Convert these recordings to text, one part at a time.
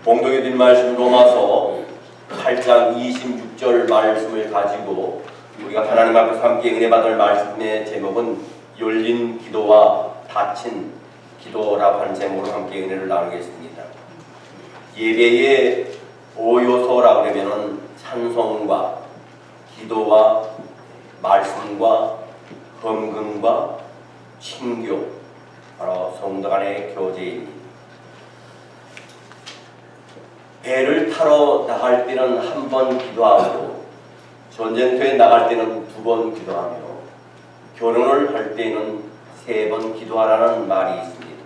봉독해 드린 말씀 로마서 8장 26절 말씀을 가지고 우리가 하나님 앞에서 함께 은혜 받을 말씀의 제목은 열린 기도와 닫힌 기도라고 하는 제목으로 함께 은혜를 나누겠습니다. 예배의 5요소라고 하면은 찬송과 기도와 말씀과 헌금과 친교, 바로 성도 간의 교제입니다. 배를 타러 나갈 때는 한 번 기도하고 전쟁터에 나갈 때는 2번 기도하며 결혼을 할 때는 3번 기도하라는 말이 있습니다.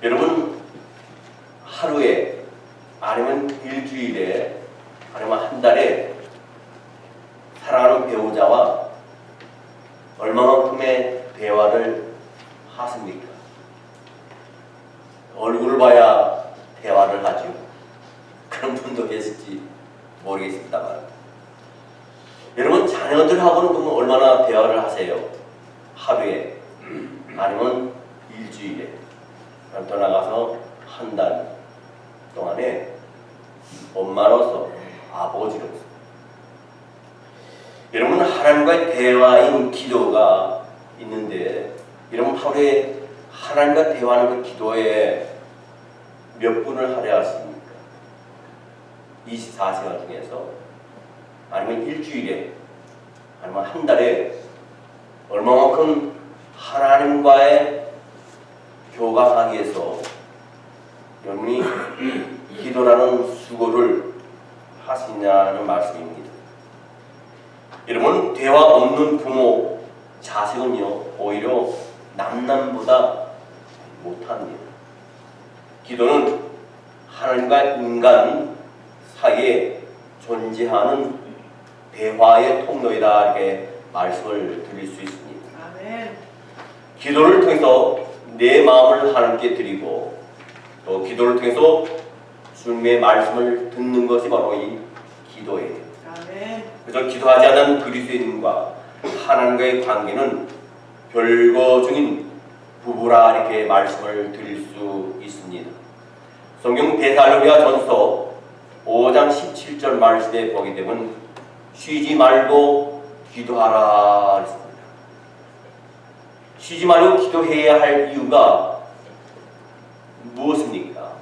여러분, 하루에 아니면 일주일에 아니면 한 달에 사랑하는 배우자와 얼마만큼의 대화를 하십니까? 얼굴을 봐야 대화를 하죠. 그런 분도 계실지 모르겠습니다만, 여러분 자녀들하고는 그러면 얼마나 대화를 하세요? 하루에 아니면 일주일에, 더 나가서 한 달 동안에 엄마로서, 아버지로서 여러분 하나님과의 대화인 기도가 있는데, 여러분 하루에 하나님과 대화하는 그 기도에 몇 분을 할애하십니까? 24시간 중에서, 아니면 일주일에, 아니면 한 달에 얼마만큼 하나님과의 교감하기 위해서 여러분이 기도라는 수고를 하시냐는 말씀입니다. 여러분, 대화 없는 부모, 자식은요 오히려 남남보다 못합니다. 기도는 하나님과 인간 사이에 존재하는 대화의 통로이다, 이렇게 말씀을 드릴 수 있습니다. 아멘. 기도를 통해서 내 마음을 하나님께 드리고, 또 기도를 통해서 주님의 말씀을 듣는 것이 바로 이 기도예요. 아멘. 그래서 기도하지 않는 그리스도인과 하나님과의 관계는 별거 중인 부부라, 이렇게 말씀을 드릴 수 있습니다. 성경 데살로니가 전서 5장 17절 말씀에 보게 되면 쉬지 말고 기도하라 했습니다. 쉬지 말고 기도해야 할 이유가 무엇입니까?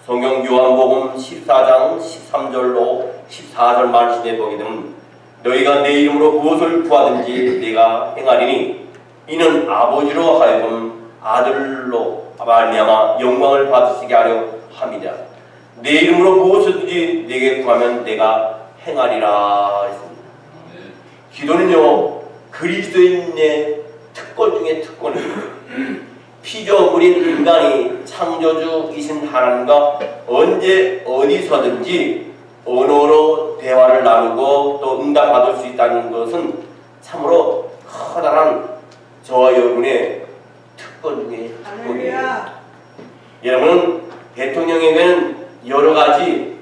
성경 요한복음 14장 13절로 14절 말씀에 보게 되면 너희가 내 이름으로 무엇을 구하든지 내가 행하리니 이는 아버지로 하여금 아들로 말미암아 영광을 받으시게 하려 함이라. 내 이름으로 무엇이든지 내게 구하면 내가 행하리라 했습니다. 기도는요 그리스도인의 특권 중에 특권입니다. 피조물인 인간이 창조주이신 하나님과 언제 어디서든지 언어로 대화를 나누고 또 응답받을 수 있다는 것은 참으로 커다란 저와 여러분의 특권 중에 특권이에요. 여러분, 대통령에게는 여러 가지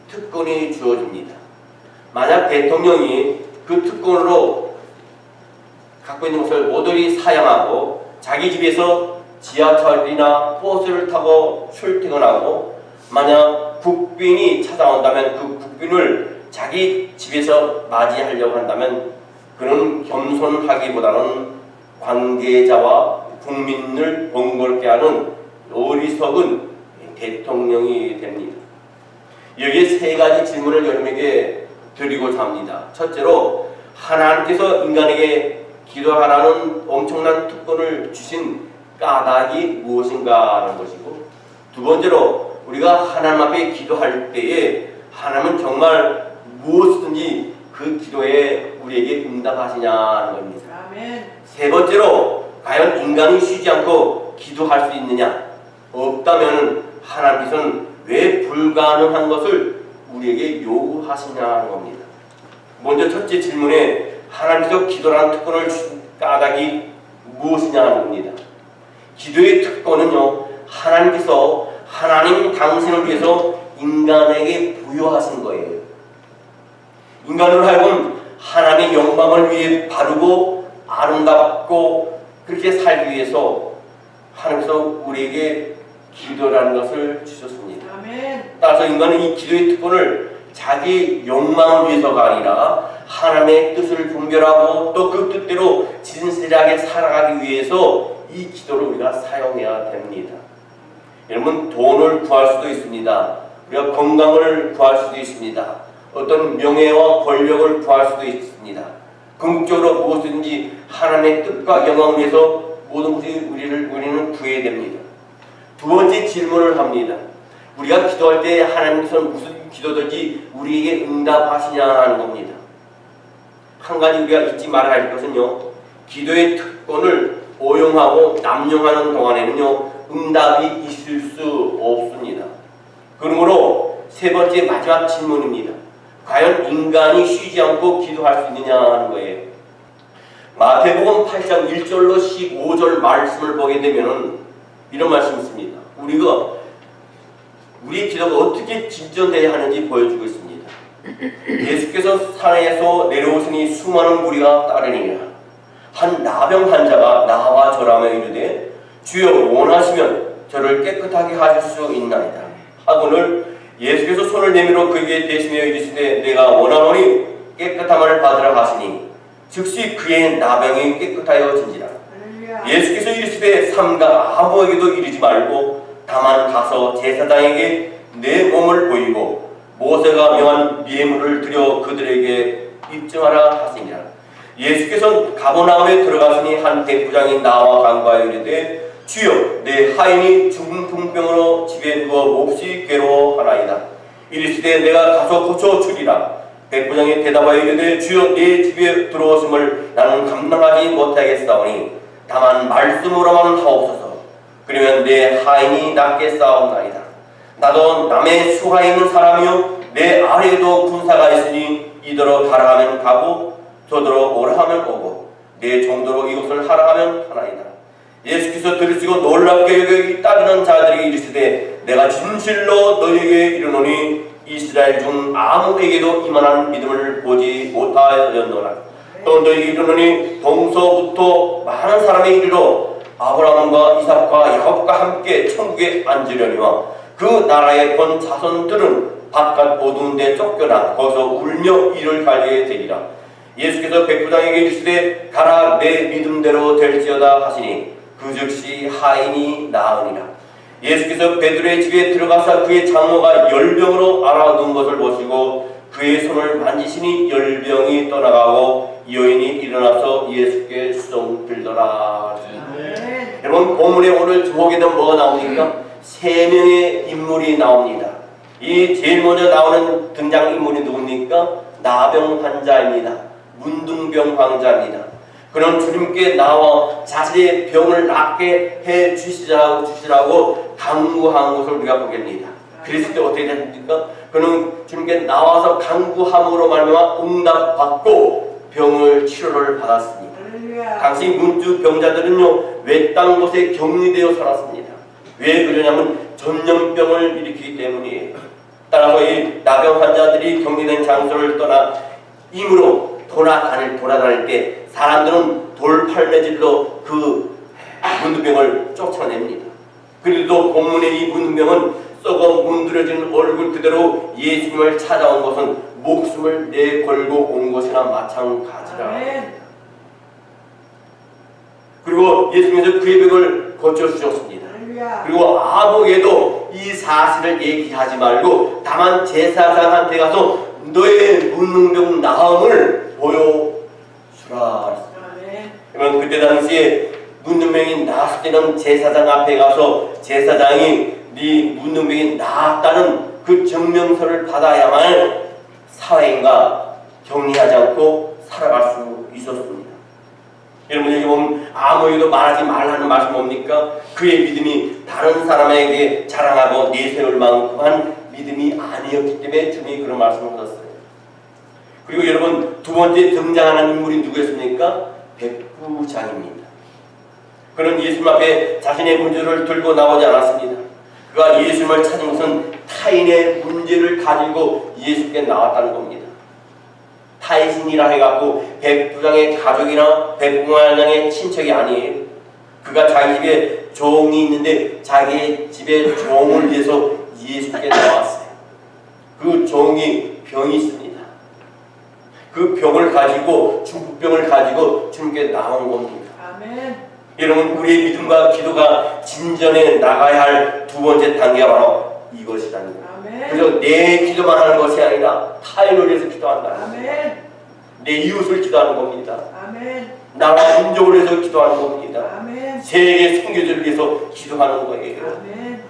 특권이 주어집니다. 만약 대통령이 그 특권으로 갖고 있는 것을 모조리 사용하고 자기 집에서 지하철이나 버스를 타고 출퇴근하고, 만약 국빈이 찾아온다면 그 국빈을 자기 집에서 맞이하려고 한다면 그는 겸손하기보다는 관계자와 국민을 번거롭게 하는 어리석은 대통령이 됩니다. 여기에 3가지 질문을 여러분에게 드리고자 합니다. 첫째로, 하나님께서 인간에게 기도하라는 엄청난 특권을 주신 까닭이 무엇인가 하는 것이고, 두 번째로, 우리가 하나님 앞에 기도할 때에 하나님은 정말 무엇이든지 그 기도에 우리에게 응답하시냐는 겁니다. 아멘. 세 번째로, 과연 인간이 쉬지 않고 기도할 수 있느냐? 없다면 하나님께서는 왜 불가능한 것을 우리에게 요구하시냐는 겁니다. 먼저 첫째 질문에 하나님께서 기도라는 특권을 주신 까닭이 무엇이냐는 겁니다. 기도의 특권은요, 하나님께서 하나님 당신을 위해서 인간에게 부여하신 거예요. 인간으로 하여금 하나님의 영광을 위해 바르고 아름답고 그렇게 살기 위해서 하나님께서 우리에게 기도라는 것을 주셨습니다. 아멘. 따라서 인간은 이 기도의 특권을 자기 욕망을 위해서가 아니라 하나님의 뜻을 분별하고 또 그 뜻대로 진실하게 살아가기 위해서 이 기도를 우리가 사용해야 됩니다. 여러분, 돈을 구할 수도 있습니다. 우리가 건강을 구할 수도 있습니다. 어떤 명예와 권력을 구할 수도 있습니다. 궁극적으로 무엇이든지 하나님의 뜻과 영광을 위해서 모든 것이 우리는 구해야 됩니다. 두 번째 질문을 합니다. 우리가 기도할 때 하나님께서 무슨 기도든지 우리에게 응답하시냐 하는 겁니다. 한 가지 우리가 잊지 말아야 할 것은요, 기도의 특권을 오용하고 남용하는 동안에는요, 응답이 있을 수 없습니다. 그러므로 세 번째 마지막 질문입니다. 과연 인간이 쉬지 않고 기도할 수 있느냐 하는 거예요. 마태복음 8장 1절로 15절 말씀을 보게 되면 이런 말씀이 있습니다. 우리 기도가 어떻게 진전되어야 하는지 보여주고 있습니다. 예수께서 산에서 내려오시니 수많은 무리가 따르니라. 한 나병 환자가 나와 절하며 이르되 주여 원하시면 저를 깨끗하게 하실 수 있나이다 하거늘 예수께서 손을 내밀어 그에게 대시며 이르시되 내가 원하노니 깨끗함을 받으라 하시니 즉시 그의 나병이 깨끗하여진지라. 예수께서 이르시되 삼가 아무에게도 이르지 말고 다만 가서 제사장에게 내 몸을 보이고 모세가 명한 예물을 드려 그들에게 입증하라 하시니라. 예수께서 가버나움에 들어가시니 한 백부장이 나와 간과하여 이르되 주여 내 하인이 죽은 풍병으로 집에 누워 몹시 괴로워하나이다. 이르시되 내가 가서 고쳐주리라. 백부장이 대답하여 이르되 주여 내 집에 들어오심을 나는 감당하지 못하겠사오니 다만 말씀으로만 하옵소서. 그러면 내 하인이 낫게 싸움나이다. 나도 남의 수하 있는 사람이요 내 아래에도 군사가 있으니 이더러 가라 하면 가고 저더러 오라 하면 오고 내 정도로 이것을 하라 하면 하나이다. 예수께서 들으시고 놀랍게 여기 따르는 자들에게 이르시되 내가 진실로 너희에게 이르노니 이스라엘 중 아무에게도 이만한 믿음을 보지 못하였노라. 또 너희에게 이르노니 동서부터 많은 사람이 이르러 아브라함과 이삭과 야곱과 함께 천국에 앉으려니와 그 나라의 본 자손들은 바깥 어두운 데 쫓겨나 거기서 울며 이를 갈게 되리라. 예수께서 백부장에게 이르시되 가라 내 믿음대로 될지어다 하시니 그 즉시 하인이 나으니라. 예수께서 베드로의 집에 들어가사 그의 장모가 열병으로 앓아누운 것을 보시고 그의 손을 만지시니 열병이 떠나가고 이 여인이 일어나서 예수께 수종들더라. 여러분, 본문에 오늘 주목에 대한 뭐가 나옵니까? 세 명의 인물이 나옵니다. 이 제일 먼저 나오는 등장인물이 누굽니까? 나병 환자입니다. 문둥병 환자입니다. 그는 주님께 나와 자신의 병을 낫게 해 주시라고 강구한 것을 우리가 보게 됩니다. 그랬을 때 어떻게 됩니까? 그는 주님께 나와서 강구함으로 말미암아 응답받고 병을 치료를 받았습니다. 당시 문둥병자들은요 외딴 곳에 격리되어 살았습니다. 왜 그러냐면 전염병을 일으키기 때문이에요. 따라서 이 나병 환자들이 격리된 장소를 떠나 임으로 돌아다닐 때 사람들은 돌팔매질로 그 문둥병을 쫓아냅니다. 그래도 본문의 이 문둥병은 썩어 문드러진 얼굴 그대로 예수님을 찾아온 것은 목숨을 내걸고 온 것이나 마찬가지라. 그리고 예수님께서 그의 병을 고쳐주셨습니다. 그리고 아무에게도 이 사실을 얘기하지 말고 다만 제사장한테 가서 너의 문둥병 나음을 보여주라. 그러면 그때 당시에 문둥병이 나았을 때는 제사장 앞에 가서 제사장이 네 문둥병이 나았다는 그 증명서를 받아야만 사회인과 격리하지 않고 살아갈 수 있었습니다. 여러분, 여기 보면 아무에게도 말하지 말라는 말씀 뭡니까? 그의 믿음이 다른 사람에게 자랑하고 내세울 만큼한 믿음이 아니었기 때문에 주님이 그런 말씀을 하셨어요. 그리고 여러분, 두 번째 등장하는 인물이 누구였습니까? 백부장입니다. 그는 예수님 앞에 자신의 문제를 들고 나오지 않았습니다. 그가 예수님을 찾은 것은 타인의 문제를 가지고 예수께 나왔다는 겁니다. 타이신이라 해갖고 백부장의 가족이나 백부장의 친척이 아니에요. 그가 자기 집에 종이 있는데 자기 집에 종을 위해서 예수께 나왔어요. 그 종이 병이 있습니다. 그 병을 가지고 중풍병을 가지고 주님께 나온 겁니다. 아멘. 여러분, 우리의 믿음과 기도가 진전해 나가야 할 두 번째 단계가 바로 이것이라는 거예요. 아멘. 그래서 내 기도만 하는 것이 아니라 타인을 위해서 기도한다. 아멘. 내 이웃을 기도하는 겁니다. 아멘. 나라 민족을 위해서 기도하는 겁니다. 아멘. 세계 선교지를 위해서 기도하는 거예요. 아멘.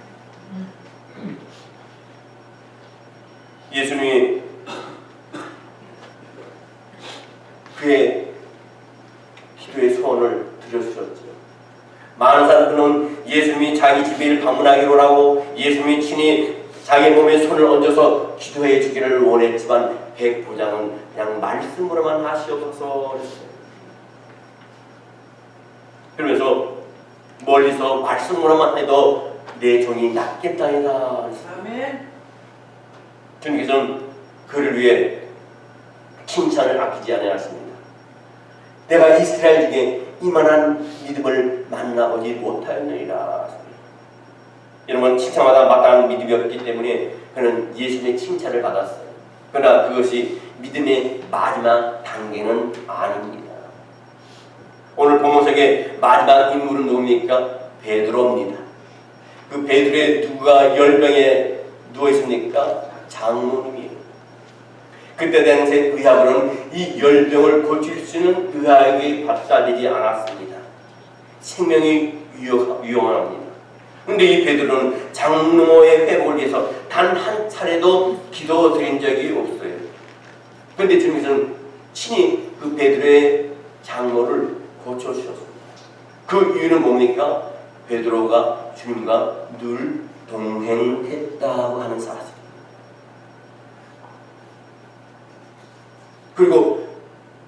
예수님이 그의 기도의 소원을 들으셨죠. 많은 사람들은 예수님이 자기 집을 방문하기로 하고 예수님이 친히 자기 몸에 손을 얹어서 기도해 주기를 원했지만 백부장은 그냥 말씀으로만 하시옵소서 그랬어요. 그러면서 멀리서 말씀으로만 해도 내 종이 낫겠다이다. 아멘. 주님께서는 그를 위해 칭찬을 아끼지 않으셨습니다. 내가 이스라엘 중에 이만한 믿음을 만나보지 못하였느니라. 여러분, 칭찬마다 마땅한 믿음이었기 때문에 그는 예수님의 칭찬을 받았어요. 그러나 그것이 믿음의 마지막 단계는 아닙니다. 오늘 본문 속의 마지막 인물은 누굽니까? 베드로입니다. 그 베드로의 누가 열병에 누워있습니까? 장로님이에요. 그때 당시에 의학으로는 이 열병을 고칠 수 있는 의학이 발달되지 않았습니다. 생명이 위험합니다. 그런데 이 베드로는 장로의 회복을 위해서 단 한 차례도 기도드린 적이 없어요. 그런데 주님께서는 친히 그 베드로의 장로를 고쳐주셨습니다. 그 이유는 뭡니까? 베드로가 주님과 늘 동행했다고 하는 사실. 그리고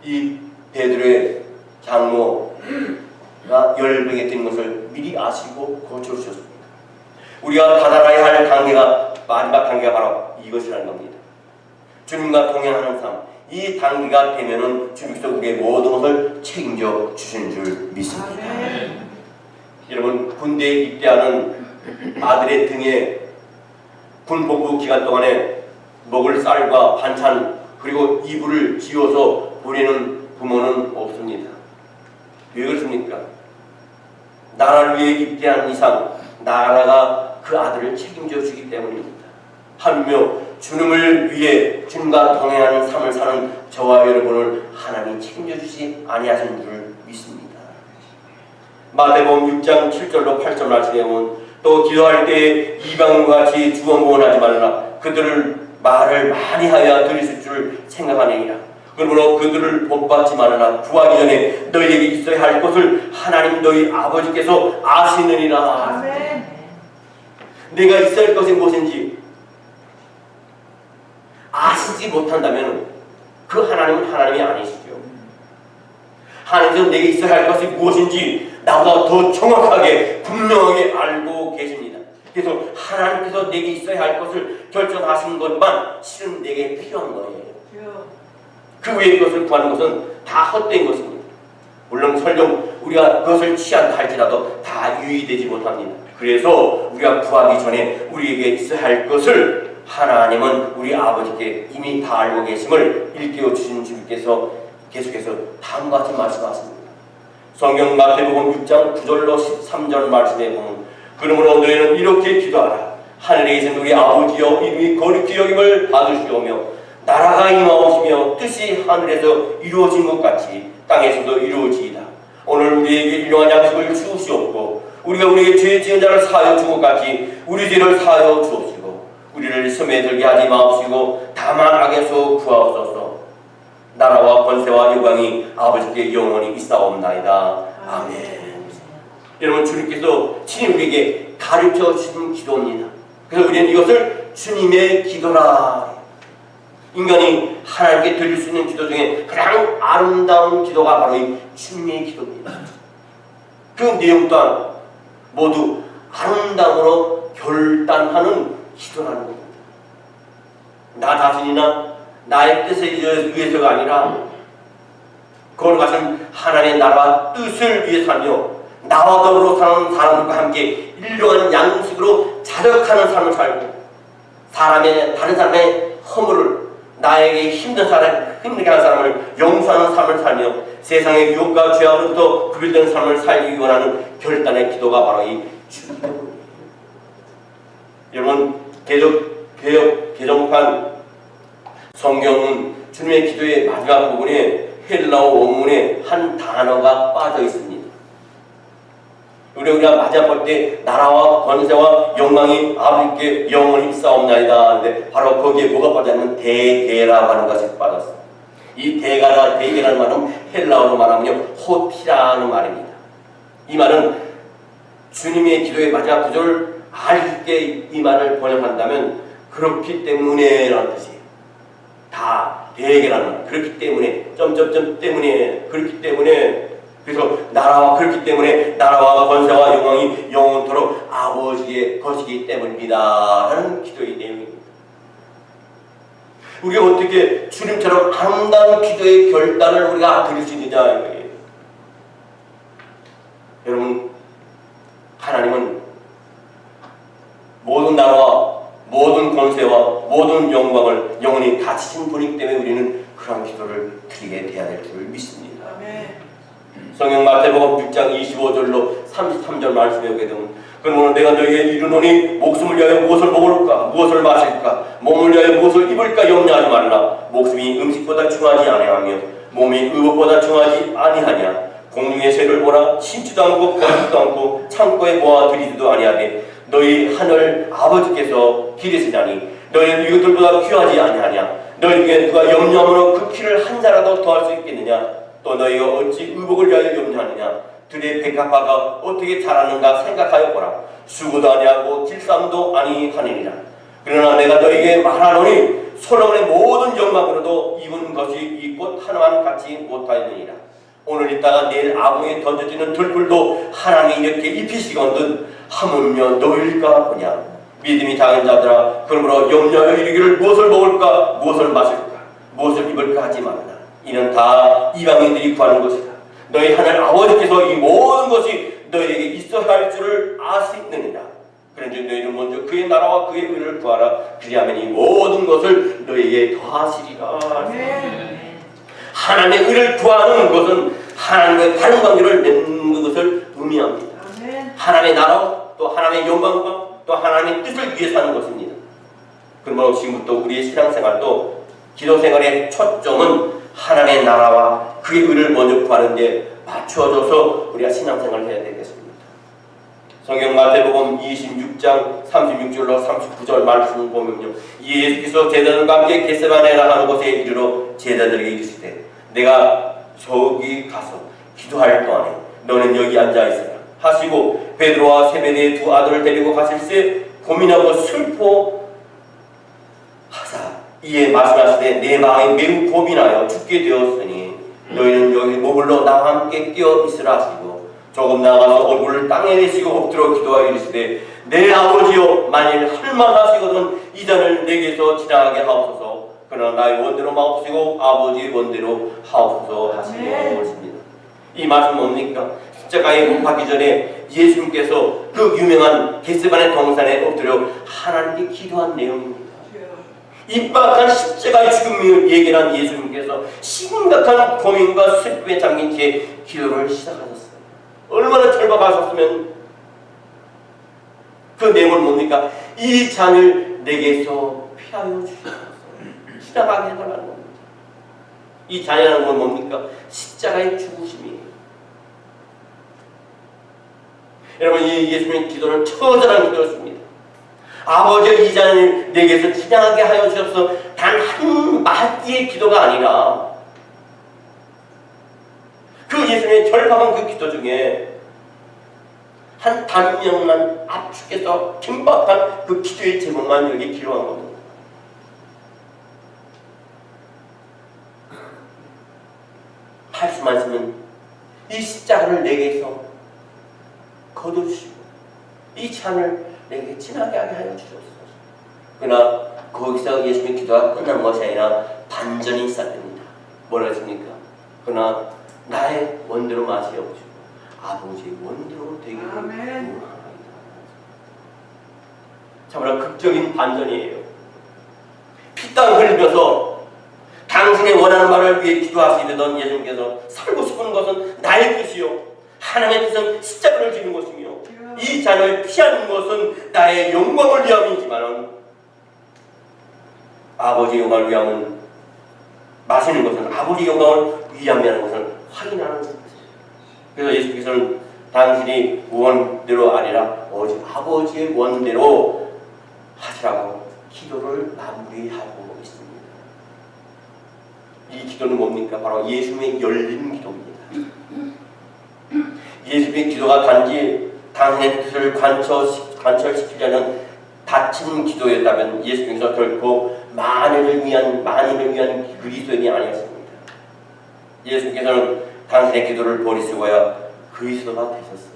이 베드로의 장로가 열병에 든 것을 미리 아시고 고쳐주셨습니다. 우리가 다다라야 할 단계가 마지막 단계가 바로 이것이라는 겁니다. 주님과 동행하는 삶. 이 단계가 되면은 주님께서 우리의 모든 것을 책임져 주시는 줄 믿습니다. 아멘. 여러분, 군대에 입대하는 아들의 등에 군 복무 기간 동안에 먹을 쌀과 반찬 그리고 이불을 지어서 보내는 부모는 없습니다. 왜 그렇습니까? 나라를 위해 입대한 이상 나라가 그 아들을 책임져 주기 때문입니다. 하물며 주님을 위해 주님과 동행하는 삶을 사는 저와 여러분을 하나님이 책임져 주지 아니하시는 줄 믿습니다. 마태복음 6장 7절로 8절 말씀에 보면 또 기도할 때 이방인과 같이 주원구원하지 말라. 그들을 말을 많이 하여 들으실 줄 생각하느니라. 그러므로 그들을 본받지 말라. 구하기 전에 너희에게 있어야 할 것을 하나님 너희 아버지께서 아시느니라. 아멘. 내가 있어야 할 것이 무엇인지 아시지 못한다면 그 하나님은 하나님이 아니시죠. 하나님께서 내게 있어야 할 것이 무엇인지 나보다 더 정확하게 분명하게 알고 계십니다. 그래서 하나님께서 내게 있어야 할 것을 결정하신 것만 실은 내게 필요한 거예요. 그 외의 것을 구하는 것은 다 헛된 것입니다. 물론 설령 우리가 그것을 취한다 할지라도 다 유의되지 못합니다. 그래서 우리가 구하기 전에 우리에게 있어야 할 것을 하나님은 우리 아버지께 이미 다 알고 계심을 일깨워 주신 주님께서 계속해서 다음과 같이 말씀하십니다. 성경 마태복음 6장 9절로 13절 말씀에 보면 그러므로 너희는 이렇게 기도하라. 하늘에 계신 우리 아버지여 이름이 거룩히 여김을 받으시오며 나라가 임하오시며 뜻이 하늘에서 이루어진 것 같이 땅에서도 이루어지이다. 오늘 우리에게 일용할 양식을 주시옵고 우리가 우리에게 죄 지은 자를 사하여 준 것 같이 우리 죄를 사하여 주옵시고 우리를 시험에 들게 하지 마옵시고 다만 악에서 구하옵소서. 나라와 권세와 영광이 아버지께 영원히 있사옵나이다. 아멘. 여러분, 주님께서 친히 우리에게 가르쳐 주신 기도입니다. 그래서 우리는 이것을 주님의 기도라. 인간이 하나님께 드릴 수 있는 기도 중에 가장 아름다운 기도가 바로 이 주님의 기도입니다. 그 내용 또한 모두 아름다움으로 결단하는 기도라는 겁니다. 나 자신이나 나의 뜻에 의해서가 아니라 거룩하신 하나님의 나라와 뜻을 위해 살며 나와 더불어 사는 사람들과 함께 일용한 양식으로 자력하는 삶을 살고 다른 사람의 허물을 나에게 힘든 사람, 힘들게 하는 사람을 용서하는 삶을 살며 세상의 유혹과 죄악으로부터 구별된 삶을 살기 원하는 결단의 기도가 바로 이 주기도문이에요. 여러분, 개정판 성경은 주님의 기도의 마지막 부분에 헬라어 원문에 한 단어가 빠져 있습니다. 우리가 마지막 볼 때 나라와 권세와 영광이 아버지께 영원히 싸움나이다 하는데 바로 거기에 뭐가 빠졌냐면 대개라고 하는 것이 빠졌어요. 이 대개라는 말은 헬라어로 말하면요 호티라는 말입니다. 이 말은 주님의 기도의 마지막 구절을 알 때 이 말을 번역한다면 그렇기 때문에 라는 뜻이에요. 다 대개라는 말. 그렇기 때문에 점점점 때문에 그렇기 때문에 그래서 그렇기 때문에 나라와 권세와 영광이 영원토록 아버지의 것이기 때문입니다 라는 기도의 내용입니다. 우리가 어떻게 주님처럼 아름다운 기도의 결단을 우리가 드릴 수 있느냐 이거예요. 여러분, 하나님은 모든 나라와 모든 권세와 모든 영광을 영원히 다치신 분이기 때문에 우리는 그런 기도를 드리게 돼야 될 줄 믿습니다. 아멘. 성경 마태복음 6장 25절로 33절 말씀에 보게 되면 그러므로 내가 너희에게 이르노니 목숨을 위하여 무엇을 먹을까 무엇을 마실까 몸을 위하여 무엇을 입을까 염려하지 말라. 목숨이 음식보다 중하지 아니하며 몸이 의복보다 중하지 아니하냐. 공중의 새를 보라. 심지도 않고 거두지도 않고 창고에 모아 들이지도 아니하되 너희 하늘 아버지께서 기르시나니 너희는 이것들보다 귀하지 아니하냐. 너희 중에 누가 염려함으로 그 키를 한 자라도 더할 수 있겠느냐. 또 너희가 어찌 의복을 위하여 염려하느냐. 들의 백합화가 어떻게 자라는가 생각하여 보라. 수고도 아니하고 질삼도 아니하느니라. 그러나 내가 너희에게 말하노니 솔로몬의 모든 영광으로도 입은 것이 이 꽃 하나만 같이 못하였느니라. 오늘 있다가 내일 아궁에 던져지는 들풀도 하나님이 이렇게 입히시거든 하물며 너희일까 보냐. 믿음이 작은 자들아, 그러므로 염려하여 이르기를 무엇을 먹을까 무엇을 마실까 무엇을 입을까 하지 말라. 이는 다 이방인들이 구하는 것이다. 너희 하늘 아버지께서 이 모든 것이 너희에게 있어야 할 줄을 아시느니라. 그런즉 너희는 먼저 그의 나라와 그의 의를 구하라. 그리하면 이 모든 것을 너희에게 더하시리라. 하나님의 의를 구하는 것은 하나님과의 다른 관계를 맺는 것을 의미합니다. 하나님의 나라 또 하나님의 영광과 또 하나님의 뜻을 위해 사는 것입니다. 그러므로 지금부터 우리의 신앙생활도 기도생활의 초점은 하나님의 나라와 그의 의를 먼저 구하는 데 맞춰져서 우리가 신앙생활을 해야 되겠습니다. 성경 마태복음 26장 36절로 39절 말씀을 보면요, 예수께서 제자들과 함께 겟세마네라 하는 곳에 이르러 제자들에게 이르시되 내가 저기 가서 기도할 동안에 너는 여기 앉아 있으라 하시고 베드로와 세베대의 두 아들을 데리고 가실새 고민하고 슬퍼하사 이에 말씀하시되 내 마음이 매우 고민하여 죽게 되었으니 너희는 여기 머물러 나와 함께 뛰어 있으라 하시고 조금 나가서 얼굴을 땅에 내시고 엎드려 기도하여 이르시되 내 아버지여 만일 할만하시거든 이 잔을 내게서 지나가게 하옵소서. 그러나 나의 원대로 마옵시고 아버지의 원대로 하옵소서 하시는 것입니다. 이 말씀 뭡니까? 십자가에 못 박기 전에 예수님께서 그 유명한 겟세마네 동산에 엎드려 하나님께 기도한 내용입니다. 임박한 십자가의 죽음을 얘기한 예수님께서 심각한 고민과 슬픔에 잠긴 채 기도를 시작하셨어요. 얼마나 절박하셨으면 그 내용은 뭡니까? 이 잔을 내게서 피하여 주시옵소서. 지나가게 해달라는 겁니다. 이 잔이라는 건 뭡니까? 십자가의 죽으심이에요. 여러분, 이 예수님의 기도는 처절한 기도였습니다. 아버지 이 잔을 내게서 지나가게 하여 주옵소서. 단 한 마디의 기도가 아니라 그 예수님의 절박한 그 기도 중에 한 단명난 압축해서 긴박한 그 기도의 제목만 여기 기록한 겁니다. 말씀하시면 이 십자가를 내게서 거두시고 이 잔을 내게 지나게 하게 하여 주옵소서. 그러나 거기서 예수님의 기도가 끝난 것이 아니라 반전이 시작됩니다. 뭐라 했습니까? 그러나 나의 원대로 마시옵시고 아버지의 원대로 되기를 아멘. 원합니다. 참으로 극적인 반전이에요. 피땀 흘리면서 당신의 원하는 바를 위해 기도하시려던 예수님께서 살고 싶은 것은 나의 뜻이요 하나님의 뜻은 십자가를 지는 것이며 이 잔을 피하는 것은 나의 영광을 위함이지만 아버지의 영광을 위함은 마시는 것은 아버지의 영광을 위함이라는 것을 확인하는 것입니다. 그래서 예수께서는 당신이 원대로 아니라 오직 아버지의 원대로 하시라고 기도를 마무리하고 있습니다. 이 기도는 뭡니까? 바로 예수님의 열린 기도입니다. 예수님의 기도가 단지 당신의 뜻을 관철시키려는 닫힌 기도였다면 예수님께서 결코 만인을 위한 그리스도인이 아니었습니다. 예수님께서는 당신의 기도를 버리시고야 그리스도가 되셨어요.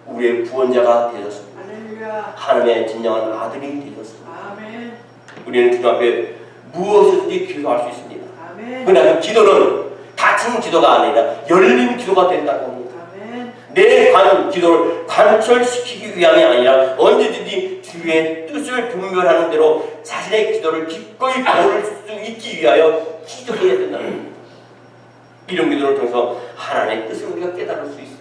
우리의 구원자가 되셨습니다. 할렐루야. 하나님의 진정한 아들이 되셨습니다. 아멘. 우리는 주님 앞에 무엇이든지 기도할 수 있습니다. 아멘. 그러나 그 기도는 닫힌 기도가 아니라 열린 기도가 된다고 합니다. 아멘. 내 기도를 관철시키기 위함이 아니라 언제든지 주의 뜻을 분별하는 대로 자신의 기도를 기꺼이 볼 수 있기 위하여 기도해야 된다는 겁니다. 이런 기도를 통해서 하나님의 뜻을 우리가 깨달을 수 있어요.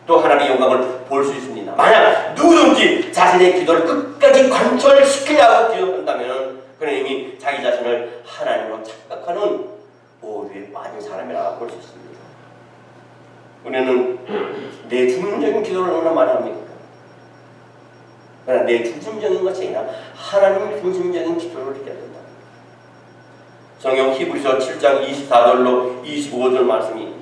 또 하나님의 영광을 볼 수 있습니다. 만약 누구든지 자신의 기도를 끝까지 관철시키려고 기도한다면 그는 이미 자기 자신을 하나님으로 착각하는 오류에 빠진 사람이라고 볼 수 있습니다. 우리는 내 중심적인 기도를 얼마나 많이 합니까? 그러나 내 중심적인 것이 아니라 하나님 중심적인 기도를 해야 된다. 성경 히브리서 7장 24절로 25절 말씀이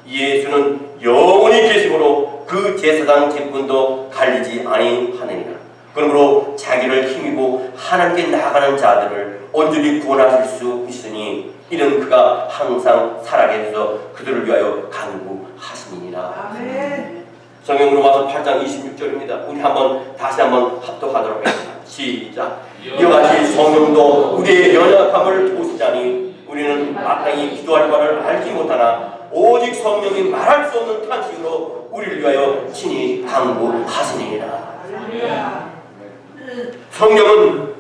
예수는 영원히 계심으로 그 제사장 직분도 갈리지 아니하느니라. 그러므로 자기를 힘입어 하나님께 나아가는 자들을 온전히 구원하실 수 있으니 이는 그가 항상 살아계셔서 그들을 위하여 간구하시니라. 아멘. 성경 로마서 8장 26절입니다. 우리 다시 한번 합독하도록 하겠습니다. 시작. 이와 같이 성령도 우리의 연약함을 도우시자니 우리는 마땅히 기도할 바를 알지 못하나 오직 성령이 말할 수 없는 탄식으로 우리를 위하여 친히 간구하시니라. 성령은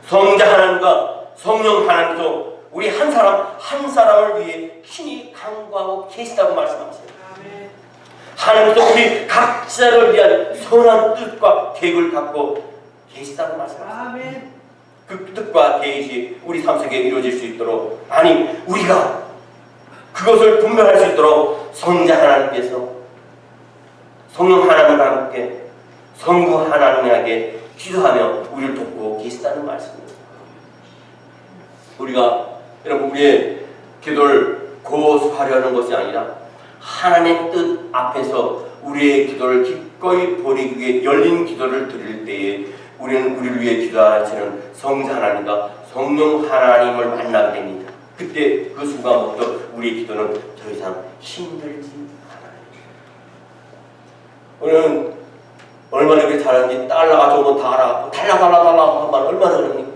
성자 하나님과 성령 하나님께서 우리 한 사람을 위해 친히 간구하고 계시다고 말씀하세요. 하나님께서 우리 각자를 위한 선한 뜻과 계획을 갖고 계시다고 말씀하세요. 그 뜻과 계획이 우리 삶 속에 이루어질 수 있도록, 아니 우리가 그것을 분별할 수 있도록 성자 하나님께서 성령 하나님과 함께 성부 하나님에게 기도하며 우리를 돕고 계시다는 말씀입니다. 여러분 우리의 기도를 고수하려는 것이 아니라 하나님의 뜻 앞에서 우리의 기도를 기꺼이 버리기 위해 열린 기도를 드릴 때에 우리는 우리를 위해 기도하시는 성자 하나님과 성령 하나님을 만나게 됩니다. 그때 그 순간부터 우리의 기도는 더 이상 힘들지 않아요. 우리는 얼마나 그렇게 잘하는지 달라가 좋은 다 알아갖고 달라 하면 얼마나 그럽니까?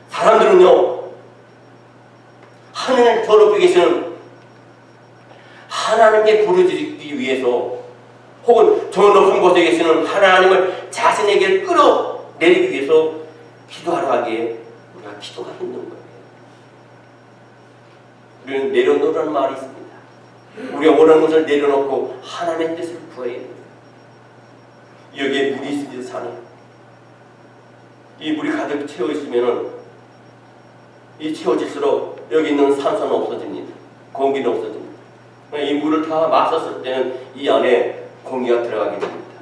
사람들은요, 하늘 저 높이 계시는 하나님께 부르짖기 위해서 혹은 저 높은 곳에 계시는 하나님을 자신에게 끌어내리기 위해서 기도하러 가기에 우리가 기도가 힘든 거예요. 우리는 내려놓으라는 말이 있습니다. 우리가 원하는 것을 내려놓고 하나님의 뜻을 구해야 됩니다. 여기에 물이 있습니다. 산에 이 물이 가득 채워 있으면은 이 채워질수록 여기 있는 산소는 없어집니다. 공기는 없어집니다. 이 물을 다 마셨을 때는 이 안에 공기가 들어가게 됩니다.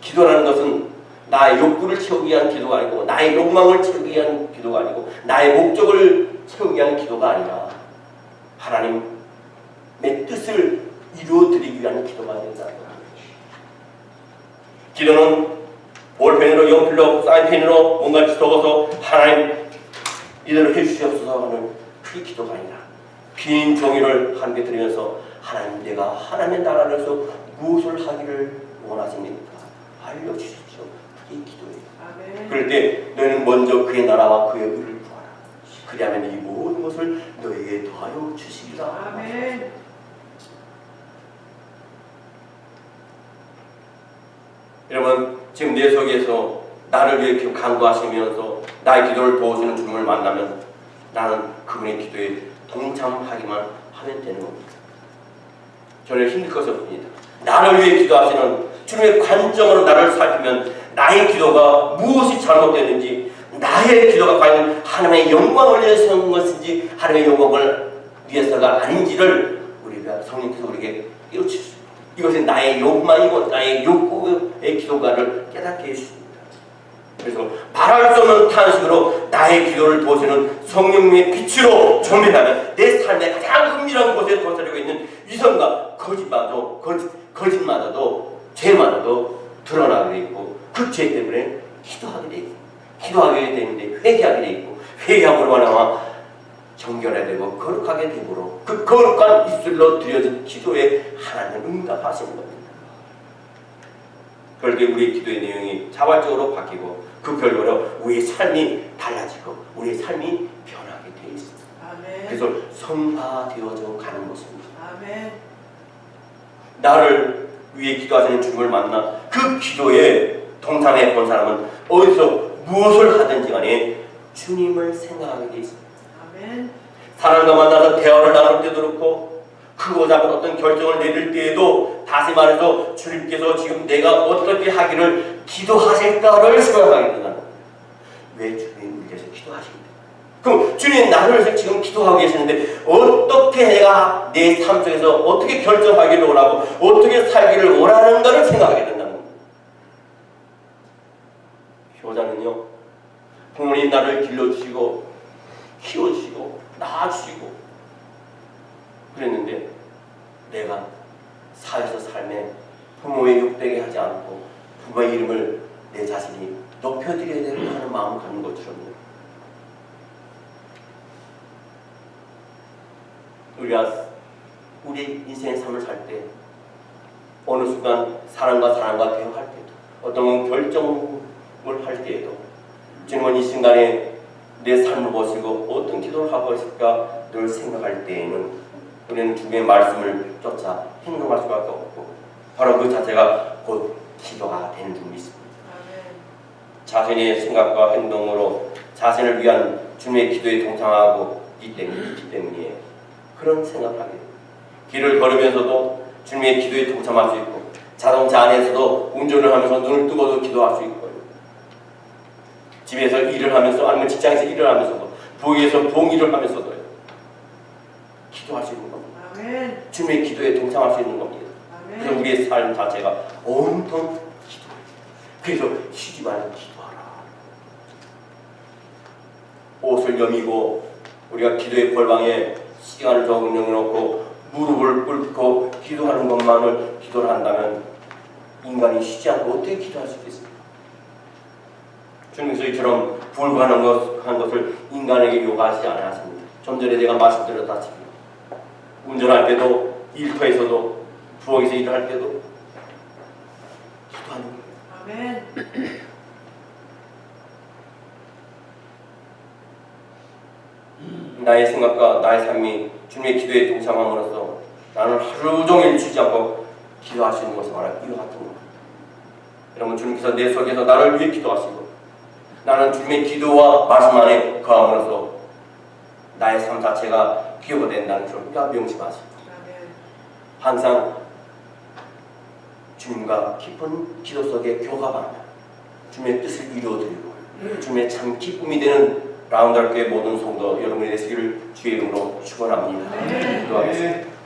기도라는 것은 나의 욕구를 채우기 위한 기도가 아니고 나의 욕망을 채우기 위한 기도가 아니고 나의 목적을 채우기 위한 기도가 아니라 하나님의 뜻을 이루어드리기 위한 기도가 된다는 겁니다. 기도는 볼펜으로 연필로 사인펜으로 뭔가 적어서 하나님 이대로 해주시옵소서 하는 그 기도가 아니라 빈 종이를 한 개 들으면서 하나님 내가 하나님의 나라에서 무엇을 하기를 원하십니까? 알려주십시오. 그게 기도예요. 아멘. 그럴 때 너는 먼저 그의 나라와 그의 의를 구하라. 그리하면 이 모든 것을 너에게 더하여 주시리라. 아멘. 여러분, 지금 내 속에서 나를 위해 이렇게 간구하시면서 나의 기도를 도와주는 주님을 만나면 나는 그분의 기도에 동참하기만 하면 되는 겁니다. 저는 힘들 것이 없습니다. 나를 위해 기도하시는 주님의 관점으로 나를 살피면 나의 기도가 무엇이 잘못됐는지, 나의 기도가 과연 하나님의 영광을 위해서 하는 것인지 하나님의 영광을 위해서가 아닌지를 우리가 성령께서 우리에게 깨우치십니다. 이것이 나의 욕망이고 나의 욕구의 기도가를 깨닫게 해주십니다. 그래서 말할 수 없는 탄식으로 나의 기도를 도우시는 성령님의 빛으로 조명하면 내 삶의 가장 은밀한 곳에 도사리고 있는 위선과 거짓마저도 죄마저도 드러나게 되어 있고 그 죄 때문에 기도하게 되어 있고 기도하게 되는데 회개하게 되어 있고 회개함으로 말하면 정결하게 되고 거룩하게 되므로 그 거룩한 입술로 드려진 기도에 하나님 응답하시는 겁니다. 그럴 때 우리의 기도의 내용이 자발적으로 바뀌고 그 결과로 우리의 삶이 달라지고 우리의 삶이 변하게 되어 있습니다. 아멘. 그래서 성화되어져 가는 것입니다. 아멘. 나를 위해 기도하시는 주님을 만나 그 기도에 동참해 본 사람은 어디서 무엇을 하든지 간에 주님을 생각하게 되어 있습니다. 아멘. 사람과 만나서 대화를 나눌 때도 그렇고 크고 작은 어떤 결정을 내릴 때에도 다시 말해서 주님께서 지금 내가 어떻게 하기를 기도하실까를 생각하게 된다는 거예요. 왜 주님이 위해서 기도하십니까? 그럼 주님 나를 위해서 지금 기도하고 계시는데 어떻게 내가 내 삶 속에서 어떻게 결정하기를 원하고 어떻게 살기를 원하는가를 생각하게 된다는 거예요. 효자는요, 부모님 나를 길러주시고 키워주시고 낳아주시고 그랬는데 내가 사회에서 삶에 부모의 욕되게 하지 않고 부모의 이름을 내 자신이 높여드려야 된다 하는 마음을 갖는 것처럼요. 우리가 우리 인생의 삶을 살 때 어느 순간 사람과 대화할 때도 어떤 결정을 할 때에도 주님은 이 순간에 내 삶을 보시고 어떤 기도를 하고 있을까 늘 생각할 때에는 우리는 주님의 말씀을 쫓아 행동할 수밖에 없고 바로 그 자체가 곧 기도가 되는 줄 믿습니다. 자신의 생각과 행동으로 자신을 위한 주님의 기도에 동참하고 있기 때문에 그런 생각을 하게 됩니다. 길을 걸으면서도 주님의 기도에 동참할 수 있고 자동차 안에서도 운전을 하면서 눈을 뜨고도 기도할 수 있고 집에서 일을 하면서 아니면 직장에서 일을 하면서도 부엌에서 부엌일을 하면서도요 기도할 수 있는 겁니다. 아멘. 주님의 기도에 동참할 수 있는 겁니다. 아멘. 그래서 우리의 삶 자체가 온통 기도예요. 그래서 쉬지 말고 기도하라. 옷을 여미고 우리가 기도의 골방에 시간을 조금 정해놓고 무릎을 꿇고 기도하는 것만을 기도를 한다면 인간이 쉬지 않고 어떻게 기도할 수 있겠습니까? 주님께서 이처럼 불가능한 것을 인간에게 요구하지 않았습니다. 좀 전에 제가 말씀드렸다시피 운전할 때도 일터에서도 부엌에서 일을 할 때도 기도하는 거예요. 아멘. 나의 생각과 나의 삶이 주님의 기도에 동참함으로써 나는 하루 종일 쉬지 않고 기도할 수 있는 것을 말하는 이와 같은 겁니다. 여러분, 주님께서 내 속에서 나를 위해 기도하시고 나는 주님의 기도와 말씀 안에 거함으로써 나의 삶 자체가 기도가 된다는 것을 명심하시고 항상 주님과 깊은 기도 속에 교감하며 주님의 뜻을 이루어드리고 주님의 참 기쁨이 되는 라운드할교회 모든 성도 여러분이 되시기를 주의 이름으로 축원합니다. 기도하겠습니다.